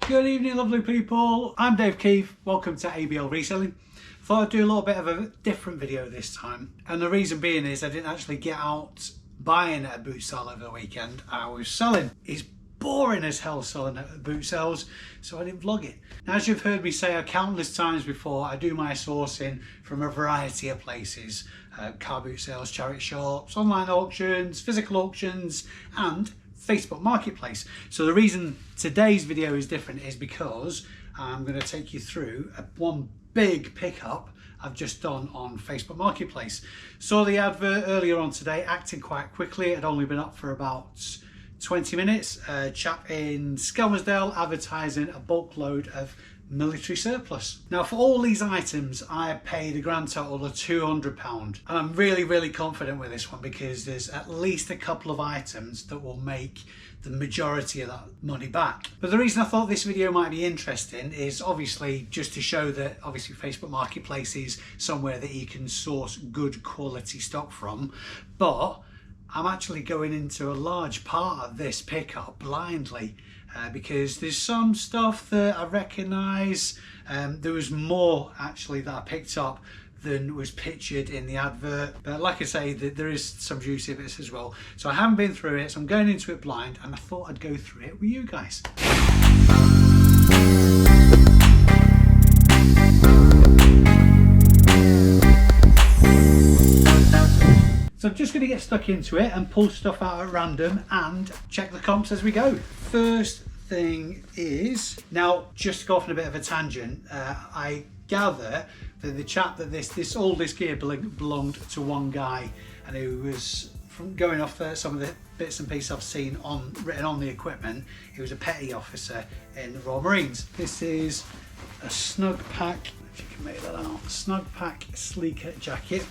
Good evening, lovely people. I'm Dave Keeffe. Welcome to ABL Reselling. Thought I'd do a little bit of a different video this time. And the reason being is I didn't actually get out buying at a boot sale over the weekend. I was selling. It's boring as hell selling at boot sales, so I didn't vlog it. Now, as you've heard me say countless times before, I do my sourcing from a variety of places. Car boot sales, charity shops, online auctions, physical auctions, and Facebook Marketplace. So the reason today's video is different is because I'm going to take you through one big pickup I've just done on Facebook Marketplace. Saw the advert earlier on today, acted quite quickly. It had only been up for about 20 minutes. A chap in Skelmersdale advertising a bulk load of military surplus. Now, for all these items I paid a grand total of £200, and I'm really confident with this one because there's at least a couple of items that will make the majority of that money back. But the reason I thought this video might be interesting is obviously just to show that obviously Facebook Marketplace is somewhere that you can source good quality stock from, but I'm actually going into a large part of this pickup blindly because there's some stuff that I recognise. There was more actually that I picked up than was pictured in the advert, but like I say, there is some juicy bits as well. So I haven't been through it, so I'm going into it blind, and I thought I'd go through it with you guys. So I'm just going to get stuck into it and pull stuff out at random and check the comps as we go. First thing is, now just to go off on a bit of a tangent, I gather that the chap that all this gear belonged to one guy, and it was from going off some of the bits and pieces I've seen written on the equipment, he was a petty officer in the Royal Marines. This is a Snugpak, if you can make that out, Snugpak sleeker jacket.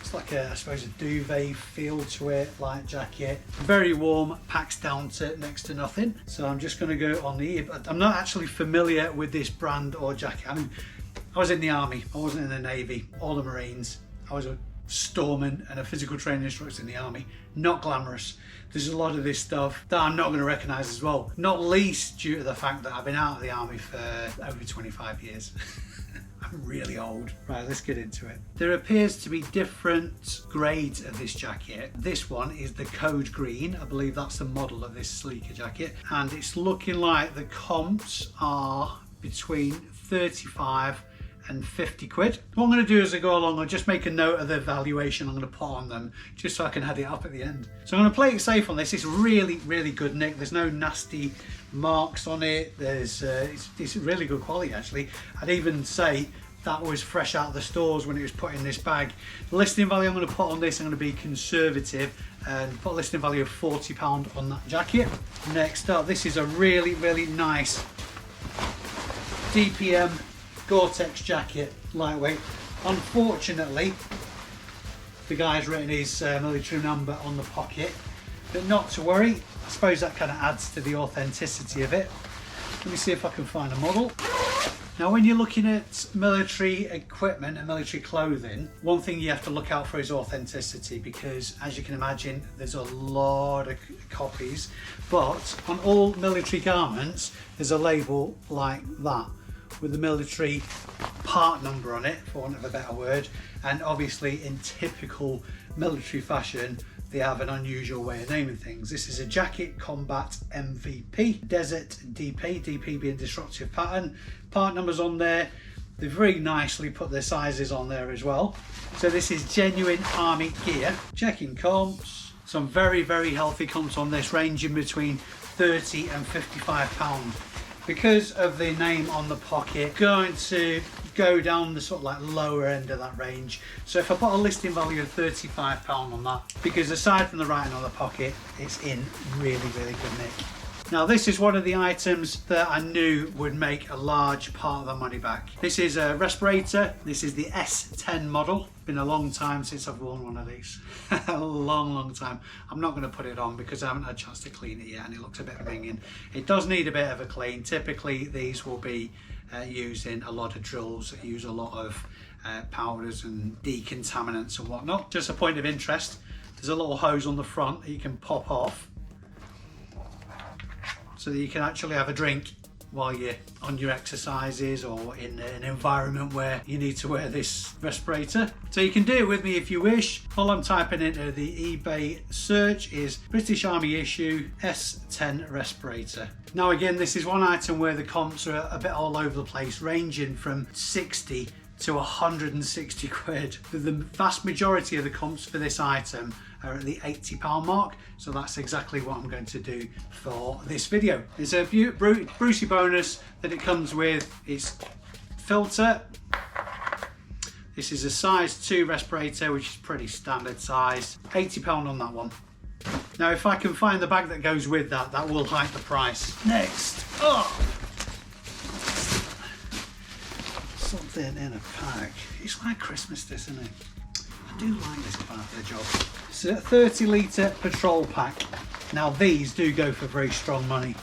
It's like I suppose a duvet feel to it, light jacket, very warm, packs down to next to nothing. So I'm just going to go on the, I'm not actually familiar with this brand or jacket. I mean, I was in the army, I wasn't in the navy or the Marines. I was a storeman and a physical training instructor in the army. Not glamorous. There's a lot of this stuff that I'm not going to recognise as well, not least due to the fact that I've been out of the army for over 25 years. I'm really old. Right, let's get into it. There appears to be different grades of this jacket. This one is the code green. I believe that's the model of this sleeker jacket. And it's looking like the comps are between 35 and 50 quid. What I'm going to do as I go along, I'll just make a note of the valuation I'm going to put on them, just so I can add it up at the end. So I'm going to play it safe on this. It's really good nick. There's no nasty marks on it. It's really good quality actually. I'd even say that was fresh out of the stores when it was put in this bag. The listing value I'm going to put on this, I'm going to be conservative and put a listing value of £40 on that jacket. Next up, this is a really nice DPM Gore-tex jacket, lightweight. Unfortunately, the guy's written his military number on the pocket, but not to worry. I suppose that kind of adds to the authenticity of it. Let me see if I can find a model. Now, when you're looking at military equipment and military clothing, one thing you have to look out for is authenticity, because as you can imagine, there's a lot of copies, but on all military garments, there's a label like that, with the military part number on it, for want of a better word. And obviously in typical military fashion, they have an unusual way of naming things. This is a jacket combat MVP, desert DP, DP being disruptive pattern. Part numbers on there. They've very nicely put their sizes on there as well. So this is genuine army gear. Checking comps, some very healthy comps on this, ranging between 30 and 55 pounds. Because of the name on the pocket, going to go down the sort of like lower end of that range. So if I put a listing value of £35 on that, because aside from the writing on the pocket, it's in really good nick. Now, this is one of the items that I knew would make a large part of the money back. This is a respirator. This is the S10 model. Been a long time since I've worn one of these. A long time. I'm not going to put it on because I haven't had a chance to clean it yet, and it looks a bit ringing. It does need a bit of a clean. Typically, these will be used in a lot of drills that use a lot of powders and decontaminants and whatnot. Just a point of interest, there's a little hose on the front that you can pop off so that you can actually have a drink while you're on your exercises or in an environment where you need to wear this respirator. So you can do it with me if you wish. All I'm typing into the eBay search is British Army issue S10 respirator. Now again, this is one item where the comps are a bit all over the place, ranging from 60 to 160 quid. The vast majority of the comps for this item are at the £80 mark, so that's exactly what I'm going to do for this video. It's a Brucey bonus that it comes with its filter. This is a size 2 respirator, which is pretty standard size. £80 on that one. Now if I can find the bag that goes with that, that will hike the price. Next up, something in a pack. It's like Christmas, this, isn't it? I do like this part of the job. It's a 30 litre petrol pack. Now these do go for very strong money.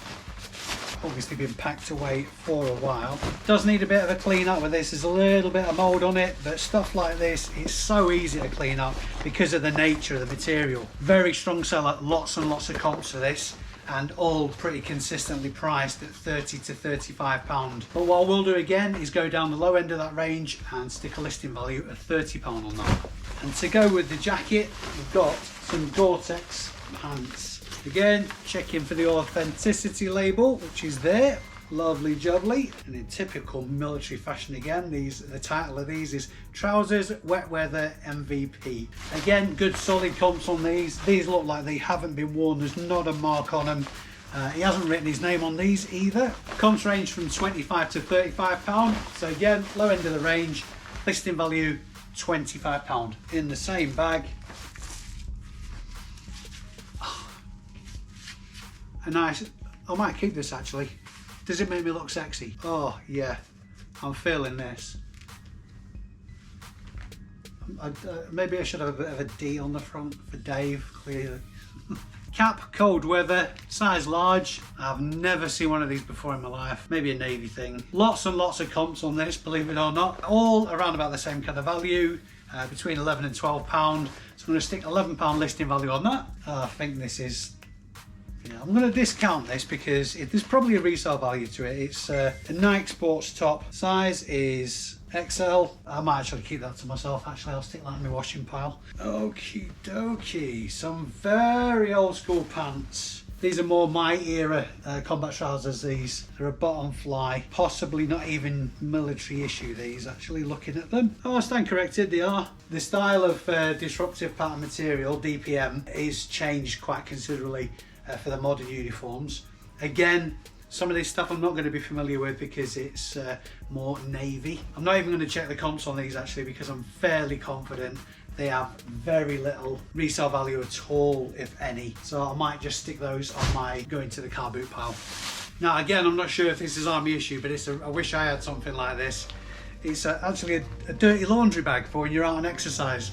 Obviously been packed away for a while. Does need a bit of a clean up with this. There's a little bit of mould on it, but stuff like this, it's so easy to clean up because of the nature of the material. Very strong seller, lots and lots of comps for this, and all pretty consistently priced at £30 to £35. But what we'll do again is go down the low end of that range and stick a listing value of £30 on that. And to go with the jacket, we've got some Gore-tex pants. Again, checking for the authenticity label, which is there. Lovely jubbly. And in typical military fashion again, the title of these is Trousers Wet Weather MVP. Again, good solid comps on these. These look like they haven't been worn. There's not a mark on them. He hasn't written his name on these either. Comps range from £25 to £35. So again, low end of the range. Listing value £25. In the same bag, a nice, I might keep this actually. Does it make me look sexy? Oh yeah, I'm feeling this. Maybe I should have a bit of a D on the front for Dave, clearly. Cap, cold weather, size large. I've never seen one of these before in my life. Maybe a navy thing. Lots and lots of comps on this, believe it or not. All around about the same kind of value, between £11 and £12. So I'm going to stick £11 listing value on that. I think this is, I'm going to discount this because there's probably a resale value to it. It's a Nike sports top. Size is XL. I might actually keep that to myself. Actually, I'll stick that in my washing pile. Okie dokie. Some very old school pants. These are more my era combat trousers. These are a bottom fly, possibly not even military issue. These, actually looking at them. Oh, I stand corrected, they are. The style of disruptive pattern material, DPM, is changed quite considerably for the modern uniforms. Again, some of this stuff I'm not going to be familiar with because it's more navy. I'm not even going to check the comps on these actually because I'm fairly confident they have very little resale value at all, if any. So I might just stick those on my going to the car boot pile. Now again, I'm not sure if this is army issue, but I wish I had something like this. It's actually a dirty laundry bag for when you're out on exercise.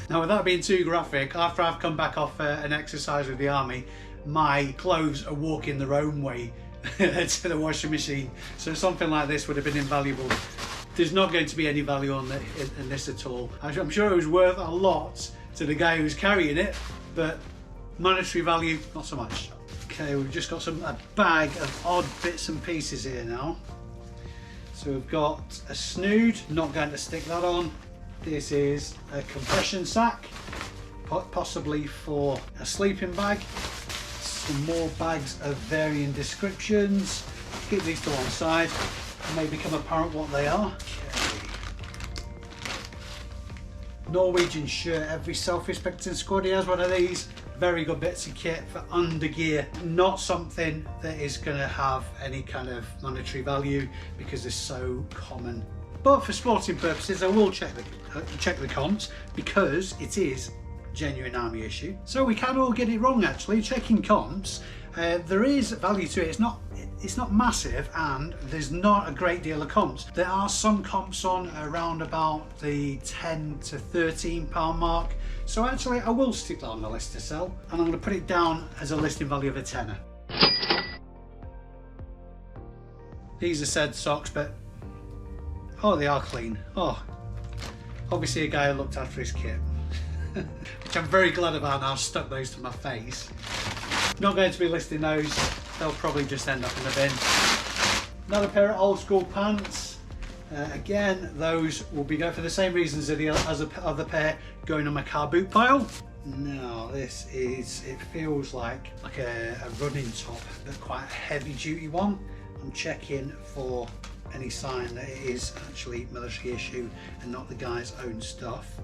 Now without being too graphic, after I've come back off an exercise with the army, my clothes are walking their own way to the washing machine, so something like this would have been invaluable. There's not going to be any value on in this at all. I'm sure it was worth a lot to the guy who's carrying it, but monetary value, not so much. Okay, we've just got a bag of odd bits and pieces here now. So we've got a snood, not going to stick that on. This is a compression sack, possibly for a sleeping bag. Some more bags of varying descriptions. Keep these to one side. It may become apparent what they are. Okay. Norwegian shirt. Every self-respecting squaddy has one of these. Very good bits of kit for under gear. Not something that is going to have any kind of monetary value because they're so common. But for sporting purposes, I will check the comps because it is genuine army issue. So we can all get it wrong actually. Checking comps, there is value to it. It's not massive, and there's not a great deal of comps. There are some comps on around about the £10 to £13 mark. So actually I will stick that on the list to sell, and I'm going to put it down as a listing value of a tenner. These are said socks, but oh, they are clean. Oh, obviously a guy who looked after his kit. Which I'm very glad about now. I've stuck those to my face. Not going to be listing those. They'll probably just end up in the bin. Another pair of old school pants. Again, those will be going for the same reasons as the other pair, going on my car boot pile. Now this is, it feels like a running top, but quite a heavy duty one. I'm checking for any sign that it is actually military issue and not the guy's own stuff.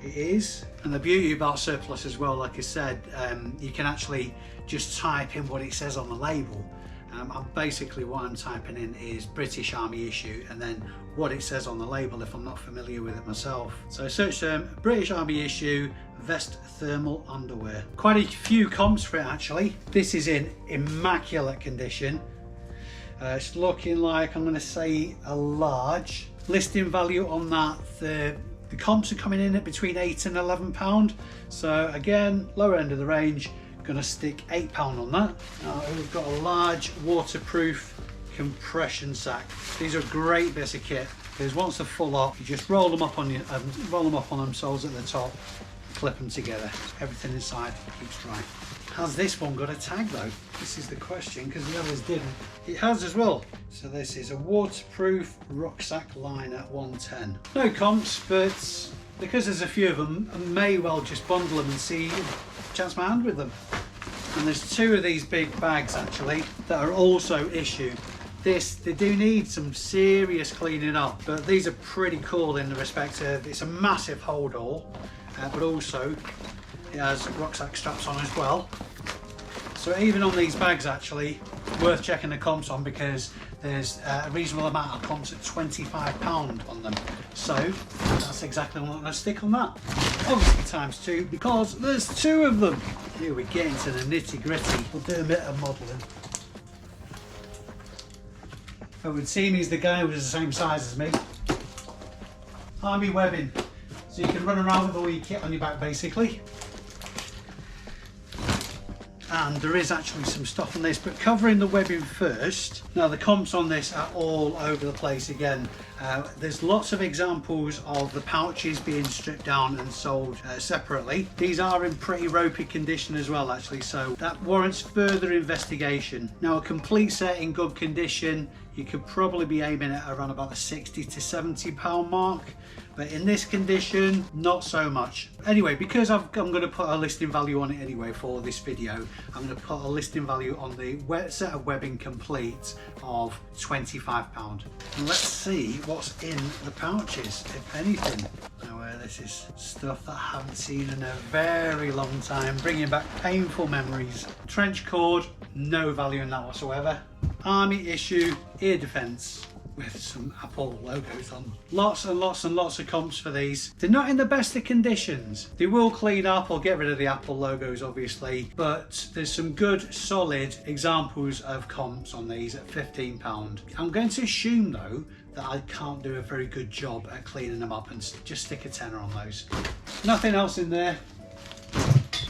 It is. And the beauty about surplus as well, like I said, you can actually just type in what it says on the label. Basically what I'm typing in is British Army issue and then what it says on the label if I'm not familiar with it myself. So search term British Army issue vest thermal underwear. Quite a few comps for it actually. This is in immaculate condition. It's looking like, I'm going to say, a large. Listing value on that, the comps are coming in at between £8 and £11. So again, lower end of the range. Going to stick £8 on that. Now we've got a large waterproof compression sack. These are great bits of kit because once they're full up, you just roll them up on themselves at the top, clip them together. Everything inside keeps dry. Has this one got a tag though? This is the question because the others didn't. It has as well. So this is a waterproof rucksack liner 110. No comps, but because there's a few of them, I may well just bundle them and see, chance my hand with them. And there's two of these big bags actually that are also issue. They do need some serious cleaning up, but these are pretty cool in the respect of it's a massive hold all, but also it has rucksack straps on as well. So even on these bags actually, worth checking the comps on because there's a reasonable amount of comps at £25 on them. So that's exactly what I'm going to stick on that. Obviously times 2 because there's 2 of them. Here we get into the nitty gritty. We'll do a bit of modelling. It would seem he's the guy who was the same size as me. Army webbing. So you can run around with all your kit on your back basically. And there is actually some stuff on this, but covering the webbing first. Now the comps on this are all over the place again. There's lots of examples of the pouches being stripped down and sold separately. These are in pretty ropey condition as well actually, so that warrants further investigation. Now a complete set in good condition, you could probably be aiming at around about the £60 to £70 mark. But in this condition, not so much. Anyway, because I'm going to put a listing value on it anyway for this video, I'm going to put a listing value on the set of webbing complete of £25. And let's see what's in the pouches, if anything. Now, this is stuff that I haven't seen in a very long time, bringing back painful memories. Trench cord, no value in that whatsoever. Army issue ear defence with some Apple logos on. Lots and lots and lots of comps for these. They're not in the best of conditions. They will clean up or get rid of the Apple logos obviously, but there's some good solid examples of comps on these at £15. I'm going to assume though that I can't do a very good job at cleaning them up and just stick a tenner on those. Nothing else in there.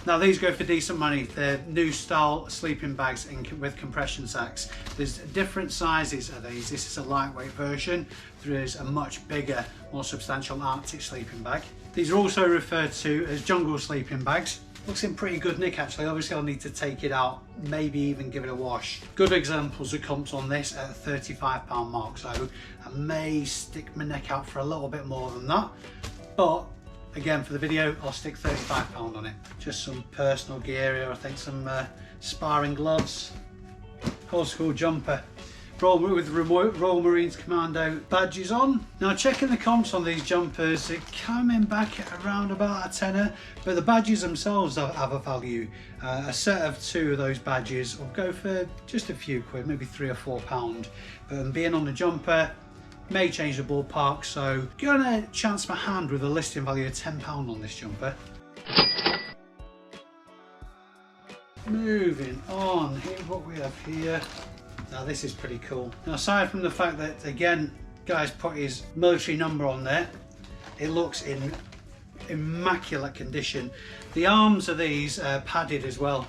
Now these go for decent money. They're new style sleeping bags with compression sacks. There's different sizes of these. This is a lightweight version. There is a much bigger, more substantial Arctic sleeping bag. These are also referred to as jungle sleeping bags. Looks in pretty good nick actually. Obviously I'll need to take it out, maybe even give it a wash. Good examples of comps on this at a £35 mark, so I may stick my neck out for a little bit more than that, but again, for the video, I'll stick £35 on it. Just some personal gear here, I think some sparring gloves, old school jumper, with Royal Marines Commando badges on. Now checking the comps on these jumpers, they're coming back at around about a tenner, but the badges themselves have a value. A set of 2 of those badges will go for just a few quid, maybe £3 or £4, but being on the jumper, may change the ballpark, so gonna chance my hand with a listing value of £10 on this jumper. Moving on, here's what we have here. Now this is pretty cool. Now aside from the fact that again guys put his military number on there, it looks in immaculate condition. The arms of these are padded as well.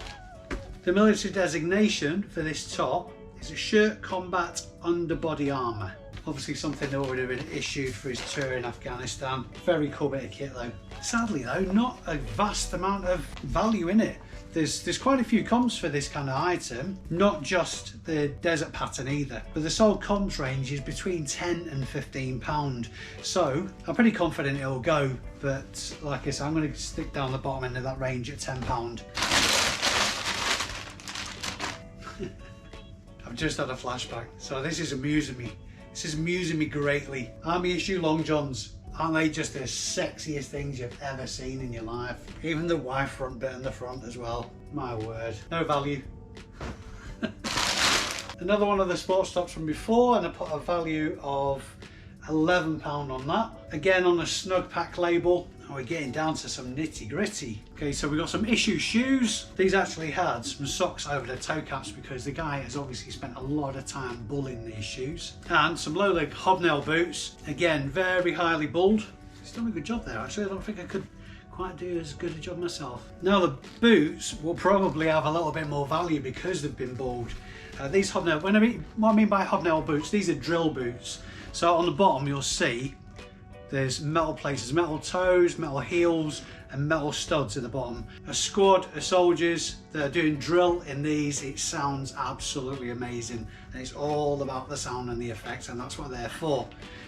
The military designation for this top is a shirt combat underbody armour. Obviously something that already been issued for his tour in Afghanistan. Very cool bit of kit though. Sadly though, not a vast amount of value in it. There's quite a few comps for this kind of item, not just the desert pattern either, but the sold comps range is between £10 and £15. So I'm pretty confident it'll go, but like I said, I'm going to stick down the bottom end of that range at £10. I've just had a flashback, so this is amusing me. This is amusing me greatly. Army issue long johns. Aren't they just the sexiest things you've ever seen in your life? Even the Y front bit in the front as well. My word. No value. Another one of the sports tops from before, and I put a value of £11 on that. Again on a Snugpak label. Now we're getting down to some nitty gritty. Okay, so we got some issue shoes. These actually had some socks over the toe caps because the guy has obviously spent a lot of time bulling these shoes. And some low leg hobnail boots. Again, very highly bulled. He's done a good job there actually. I don't think I could quite do as good a job myself. Now the boots will probably have a little bit more value because they've been bulled. These hobnail, what I mean by hobnail boots, these are drill boots. So on the bottom you'll see there's metal places, metal toes, metal heels and metal studs at the bottom. A squad of soldiers that are doing drill in these, it sounds absolutely amazing. And it's all about the sound and the effects, and that's what they're for.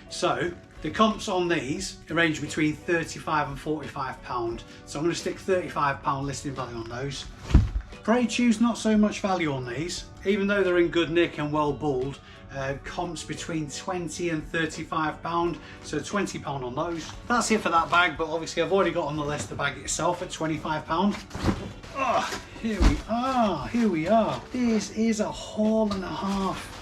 So the comps on these range between £35 and £45. So I'm going to stick £35 listing value on those. Parade shoes, not so much value on these, even though they're in good nick and well bulled. Comps between £20 and £35, so £20 on those. That's it for that bag, but obviously I've already got on the list the bag itself at £25. Oh, here we are. This is a haul and a half.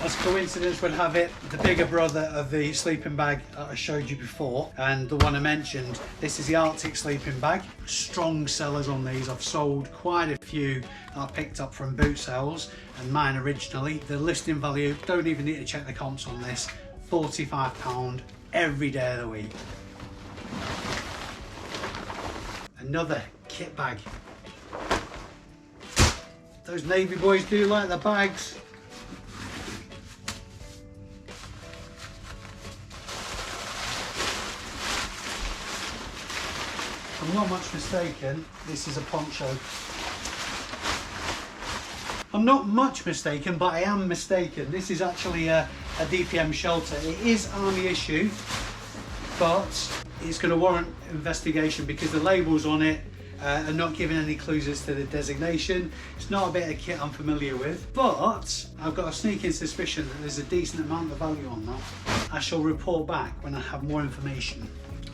As coincidence would have it, the bigger brother of the sleeping bag that I showed you before, and the one I mentioned, this is the Arctic sleeping bag. Strong sellers on these. I've sold quite a few that I picked up from boot sales, and mine originally. The listing value, don't even need to check the comps on this, £45 every day of the week. Another kit bag. Those Navy boys do like the bags. I'm not much mistaken, this is a poncho. I'm not much mistaken, but I am mistaken. This is actually a DPM shelter. It is Army issue, but it's going to warrant investigation because the labels on it are not giving any clues as to the designation. It's not a bit of kit I'm familiar with, but I've got a sneaking suspicion that there's a decent amount of value on that. I shall report back when I have more information.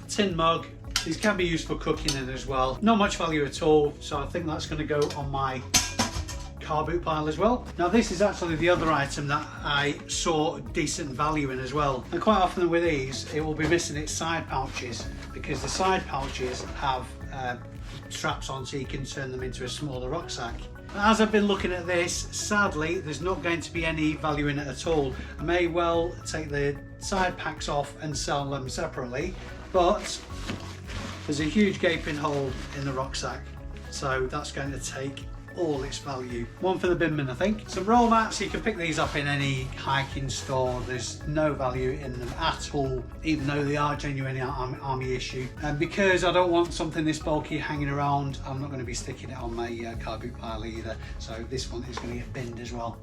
Tin mug. These can be used for cooking in as well. Not much value at all, so I think that's going to go on my car boot pile as well. Now this is actually the other item that I saw decent value in as well. And quite often with these, it will be missing its side pouches because the side pouches have straps on so you can turn them into a smaller rucksack. As I've been looking at this, sadly, there's not going to be any value in it at all. I may well take the side packs off and sell them separately, but there's a huge gaping hole in the rucksack, so that's going to take all its value. One for the binman, I think. Some roll mats, you can pick these up in any hiking store. There's no value in them at all, even though they are genuinely Army issue. And because I don't want something this bulky hanging around, I'm not going to be sticking it on my car boot pile either. So this one is going to get binned as well.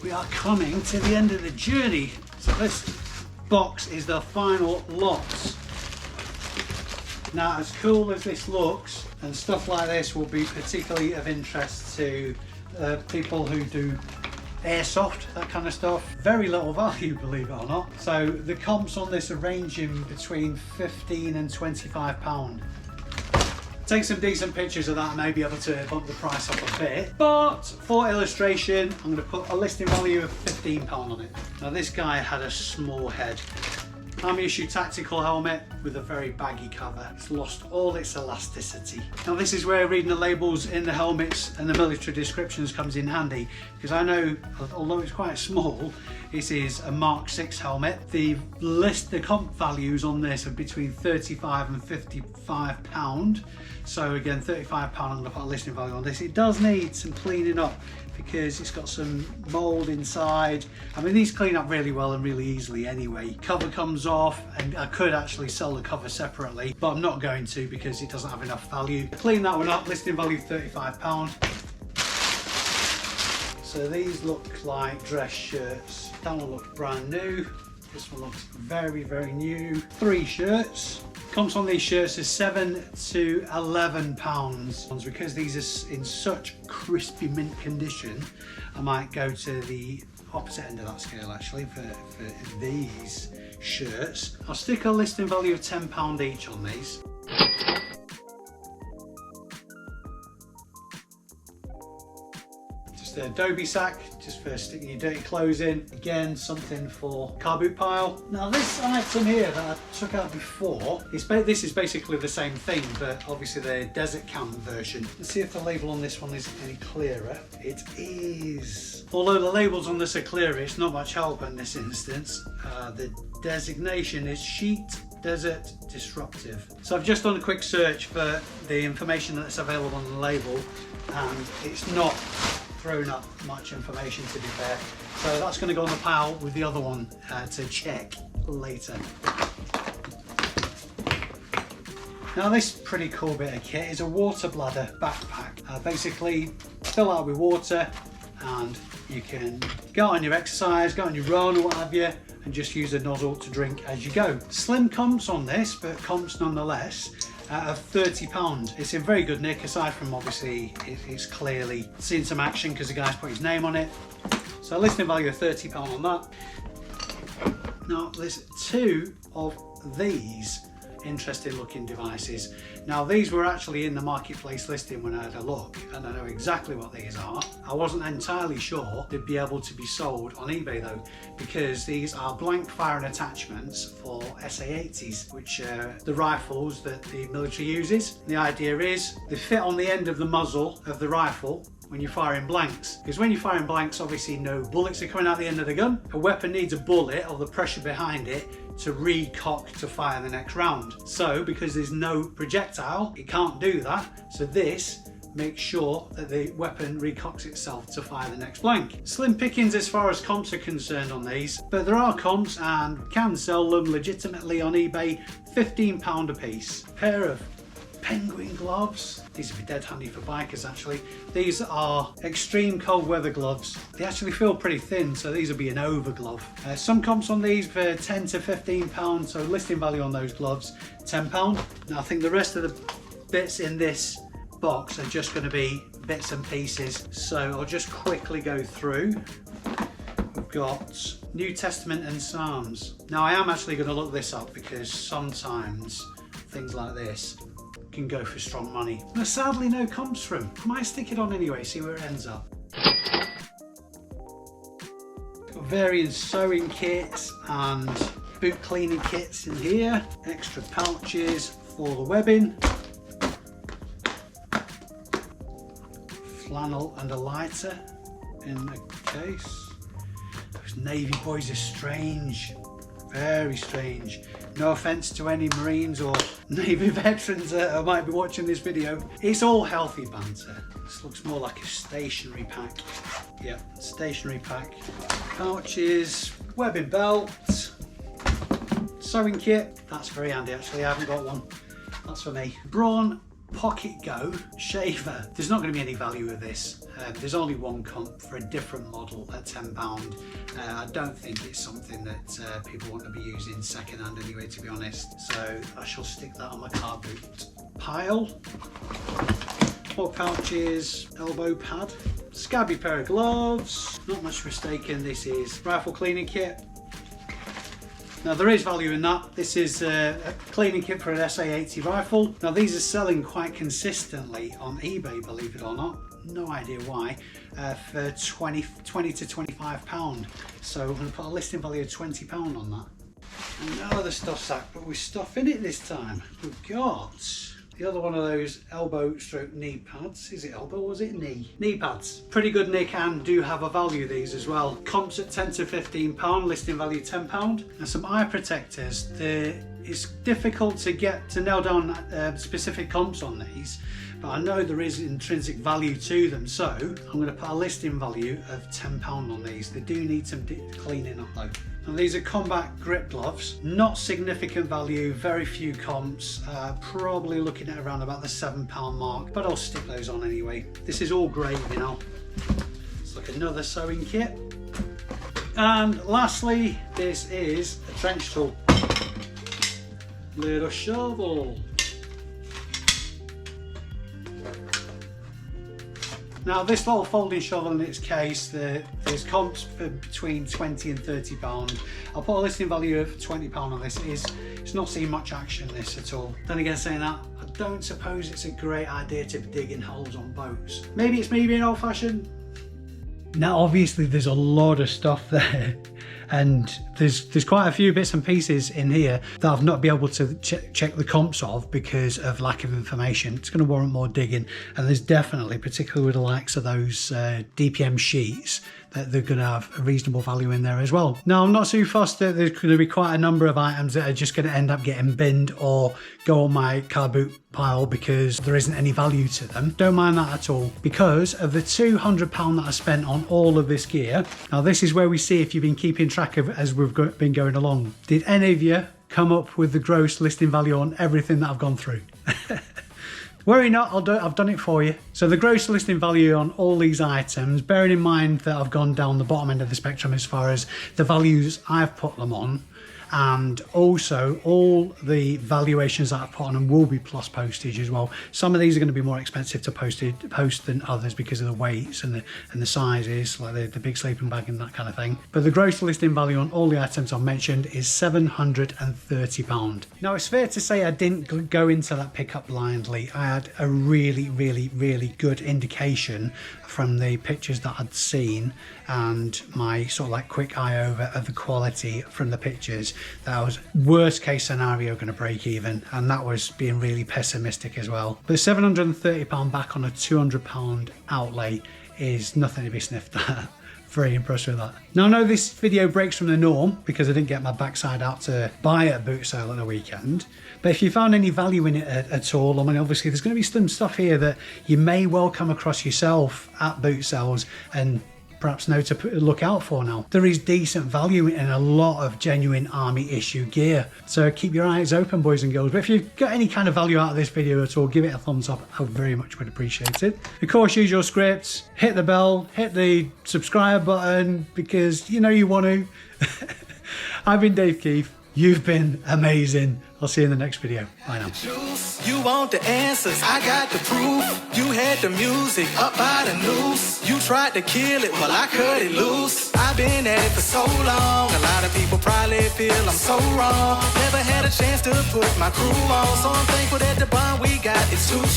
We are coming to the end of the journey. So this box is the final lot. Now, as cool as this looks, and stuff like this will be particularly of interest to people who do airsoft, that kind of stuff. Very little value, believe it or not. So the comps on this are ranging between £15 and £25. Take some decent pictures of that, maybe able to bump the price up a bit. But for illustration, I'm going to put a listing value of £15 on it. Now this guy had a small head. Army issue tactical helmet with a very baggy cover. It's lost all its elasticity. Now this is where reading the labels in the helmets and the military descriptions comes in handy, because I know, although it's quite small, this is a Mark 6 helmet. The comp values on this are between £35 and £55. So again, £35, I'm going to put a listing value on this. It does need some cleaning up. because it's got some mold inside. I mean, these clean up really well and really easily anyway. Cover comes off, and I could actually sell the cover separately, but I'm not going to because it doesn't have enough value. Clean that one up, listing value £35. So these look like dress shirts. That one looks brand new. This one looks very, very new. 3 shirts. Comps on these shirts is £7 to £11. Because these are in such crispy mint condition, I might go to the opposite end of that scale actually for these shirts. I'll stick a listing value of £10 each on these. Just an Adobe sack, just for sticking your dirty clothes in. Again, something for car boot pile. Now this item here that I took out before, this is basically the same thing, but obviously the desert cam version. Let's see if the label on this one is any clearer. It is. Although the labels on this are clearer, it's not much help in this instance. The designation is sheet desert disruptive. So I've just done a quick search for the information that's available on the label, and it's not thrown up much information, to be fair. So that's going to go on the pile with the other one to check later. Now this pretty cool bit of kit is a water bladder backpack. Basically fill out with water, and you can go on your exercise, go on your run or what have you, and just use a nozzle to drink as you go. Slim comps on this, but comps nonetheless, of £30. It's in very good nick, aside from obviously it's clearly seen some action because the guy's put his name on it. So listing value of £30 on that. Now there's 2 of these interesting looking devices. Now these were actually in the marketplace listing when I had a look, and I know exactly what these are. I wasn't entirely sure they'd be able to be sold on eBay though, because these are blank firing attachments for SA-80s, which are the rifles that the military uses. The idea is they fit on the end of the muzzle of the rifle when you're firing blanks, because when you're firing blanks, obviously no bullets are coming out the end of the gun. A weapon needs a bullet or the pressure behind it to recock to fire the next round. So because there's no projectile, it can't do that. So this makes sure that the weapon recocks itself to fire the next blank. Slim pickings as far as comps are concerned on these, but there are comps and can sell them legitimately on eBay, £15 a piece. Pair of penguin gloves. These would be dead handy for bikers actually. These are extreme cold weather gloves. They actually feel pretty thin, so these will be an over glove. Some comps on these for £10 to £15, so listing value on those gloves £10. Now I think the rest of the bits in this box are just going to be bits and pieces, so I'll just quickly go through. We've got New Testament and Psalms. Now I am actually going to look this up because sometimes things like this can go for strong money. But sadly no comps from. I might stick it on anyway, see where it ends up. Got various sewing kits and boot cleaning kits in here. Extra pouches for the webbing. Flannel and a lighter in the case. Those Navy boys are strange. Very strange. No offence to any Marines or Navy veterans that might be watching this video. It's all healthy banter. This looks more like a stationery pack. Yeah, stationery pack. Pouches, webbing belt, sewing kit. That's very handy actually, I haven't got one. That's for me. Braun Pocket Go shaver. There's not going to be any value with this. There's only one comp for a different model at £10. I don't think it's something that people want to be using second hand anyway, to be honest. So I shall stick that on my car boot pile. More pouches, elbow pad, scabby pair of gloves. Not much mistaken, this is rifle cleaning kit. Now there is value in that. This is a cleaning kit for an SA-80 rifle. Now these are selling quite consistently on eBay, believe it or not. No idea why, for 20 to £25. So I'm going to put a listing value of £20 on that. Another stuff sack, but with stuff in it this time. We've got the other one of those elbow stroke knee pads. Is it elbow or is it knee? Knee pads. Pretty good nick and do have a value, these as well. Comps at £10 to £15, listing value £10. And some eye protectors. The it's difficult to get to nail down specific comps on these, but I know there is intrinsic value to them, so I'm going to put a listing value of £10 on these. They do need some cleaning up though. And these are combat grip gloves, not significant value, very few comps, probably looking at around about the £7 mark, but I'll stick those on anyway. This is all great, you know. It's like another sewing kit. And lastly, this is a trench tool. Little shovel. Now this little folding shovel in its case, there's comps for between £20 and £30. I'll put a listing value of £20 on this. It's not seen much action this at all. Then again, saying that, I don't suppose it's a great idea to be digging holes on boats. Maybe it's me being old-fashioned. Now obviously there's a lot of stuff there, and there's quite a few bits and pieces in here that I've not been able to check the comps of because of lack of information. It's going to warrant more digging, and there's definitely, particularly with the likes of those DPM sheets, that they're going to have a reasonable value in there as well. Now I'm not too fussed that there's going to be quite a number of items that are just going to end up getting binned or go on my car boot pile because there isn't any value to them. Don't mind that at all, because of the £200 that I spent on all of this gear. Now this is where we see if you've been keeping track of as we've been going along. Did any of you come up with the gross listing value on everything that I've gone through? Worry not, I've done it for you. So the gross listing value on all these items, bearing in mind that I've gone down the bottom end of the spectrum as far as the values I've put them on, and also all the valuations that I've put on them will be plus postage as well. Some of these are going to be more expensive to post than others because of the weights and the sizes, like the big sleeping bag and that kind of thing. But the gross listing value on all the items I've mentioned is £730. Now it's fair to say I didn't go into that pickup blindly. I had a really good indication from the pictures that I'd seen and my sort of like quick eye over of the quality from the pictures, that I was worst case scenario going to break even, and that was being really pessimistic as well. But £730 back on a £200 outlay is nothing to be sniffed at. Very impressed with that. Now I know this video breaks from the norm because I didn't get my backside out to buy at a boot sale at the weekend, but if you found any value in it at all, I mean obviously there's going to be some stuff here that you may well come across yourself at boot sales and perhaps know to look out for now. There is decent value in a lot of genuine army issue gear, so keep your eyes open, boys and girls. But if you've got any kind of value out of this video at all, give it a thumbs up. I very much would appreciate it. Of course, use your scripts, hit the bell, hit the subscribe button because you know you want to. I've been Dave Keeffe. You've been amazing. I'll see you in the next video. Bye now. You want the answers, I got the proof. You had the music up by the noose. You tried to kill it, well I cut it loose. I've been at it for so long. A lot of people probably feel I'm so wrong. Never had a chance to put my crew on, so I'm thankful that the bond we got is too